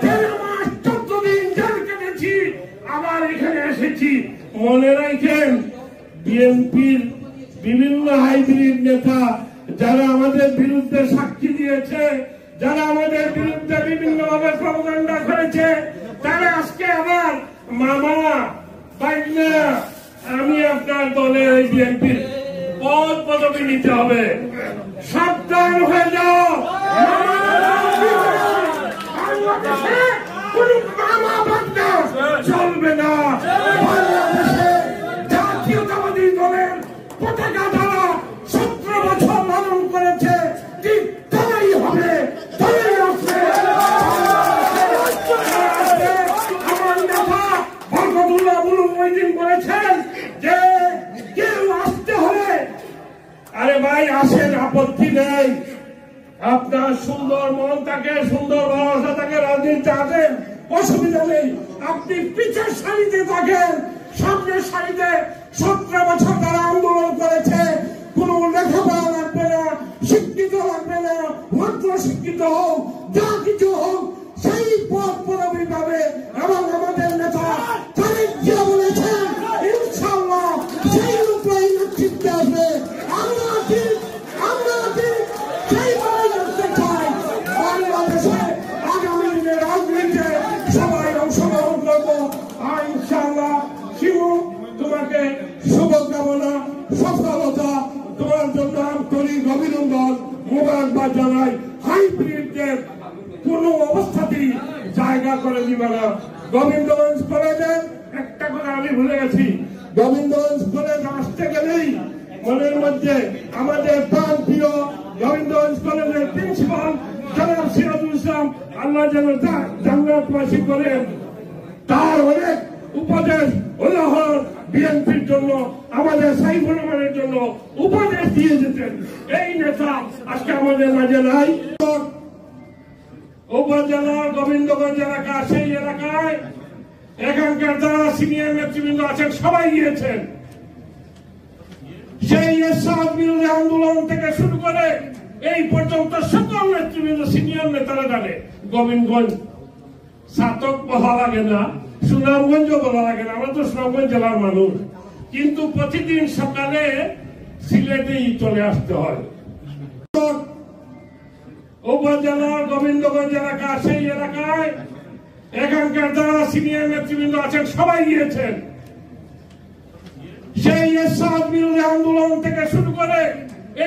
13 মাস 14 দিন জেল কেটেছি, আবার এখানে এসেছি। মনে রাখেন, বিএনপির বিভিন্ন হাইব্রিড নেতা যারা আমাদের বিরুদ্ধে সাক্ষী দিয়েছে, যারা আমাদের বিরুদ্ধে বিভিন্ন ভাবে প্রপাগান্ডা করেছে, তারা আজকে আবার মামা পাইনা আমি আপনার দলের বিএনপির পদ পদবি নিতে হবে, সাবধান হয়ে যাও। বাংলাদেশে কোন মামা বাগদা চলবে না। বাংলাদেশে জাতীয়তাবাদী দলের পতাকা দ্বারা 17 বছর লালন করেছে, ঠিক তাই হবে, তাই আছে। আমার নেতা বরকতুল্লাহ বুলু মঈদিন বলেছেন যে কেউ আসতে হলে, আরে ভাই আসেন, আপত্তি নেই। আপনার সুন্দর মন থাকে, সুন্দর ভালোবাসা থাকে, রাজনীতিতে আসেন, অসুবিধা নেই। আপনি পিছের সারিতে থাকেন, সামনের সারিতে 17 বছর তারা আন্দোলন করেছে। কোন লেখাপড়া লাগবে না, শিক্ষিত লাগবে না, মাত্র শিক্ষিত হোক, যা কিছু হোক সেই পদ পদবি পাবে। এবং আমাদের নেতা তারেক জিয়া বলেছেন ইনশাআল্লাহ সেই রূপেই নেতৃত্বে আসবে। আমরা ঠিক সেইভাবে করতে চাই। বাংলাদেশে আগামী দিনে রাজনীতিতে সবাই অংশগ্রহণ করবো। আর ইনশাআল্লাহ শিবু, তোমাকে শুভকামনা, সফলতা, তোমার জন্য আন্তরিক অভিনন্দন, মোবারকবাদ জানাই। হাইব্রিডদের কোন অবস্থাতেই জায়গা করে দিবে না। গোবিন্দগঞ্জ কলেজের একটা কথা আমি ভুলে গেছি, গোবিন্দগঞ্জ কলেজ আসতে গেলেই মনের মধ্যে আমাদের প্রাণ প্রিয় গোবিন্দগঞ্জ কলেজের প্রিন্সিপাল জনাব সিরাজুল ইসলাম, আল্লাহ যেন জান্নাতবাসী করেন, তার অনেক উপদেশ উদাহরণ বিএনপির জন্য, আমাদের সাইফুর রহমানের জন্য উপদেশ দিয়ে যেতেন। এই নেতা আজকে আমাদের মাঝে নাই। উপজেলার গোবিন্দগঞ্জ এলাকা, সেই এলাকায় এখানকার যারা সিনিয়র নেতৃবৃন্দ আছেন সবাই গিয়েছেন। সেই এরশাদ বিরোধী আন্দোলন থেকে শুরু করে এই পর্যন্ত সকল নেতৃবৃন্দ, সিনিয়র নেতারা জানে গোবিন্দগঞ্জ ছাতক বলা লাগে না, সুনামগঞ্জও বলা লাগে না, আমরা তো সুনামগঞ্জ জেলার মানুষ, কিন্তু প্রতিদিন সকালে সিলেটেই চলে আসতে হয়। উপজেলার গোবিন্দগঞ্জ এলাকা, সেই এলাকায় এখানকার যারা সিনিয়র নেতৃবৃন্দ আছেন সবাই গিয়েছেন। সেই এরশাদ বিরোধী আন্দোলন থেকে শুরু করে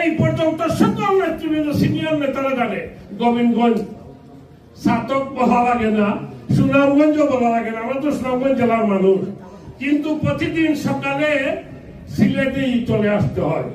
এই পর্যন্ত সকল নেতৃবৃন্দ, সিনিয়র নেতারা জানে গোবিন্দগঞ্জ ছাতক বলা লাগে না, সুনামগঞ্জও বলা লাগে না, আমরা তো সুনামগঞ্জ জেলার মানুষ, কিন্তু প্রতিদিন সকালে সিলেটেই চলে আসতে হয়।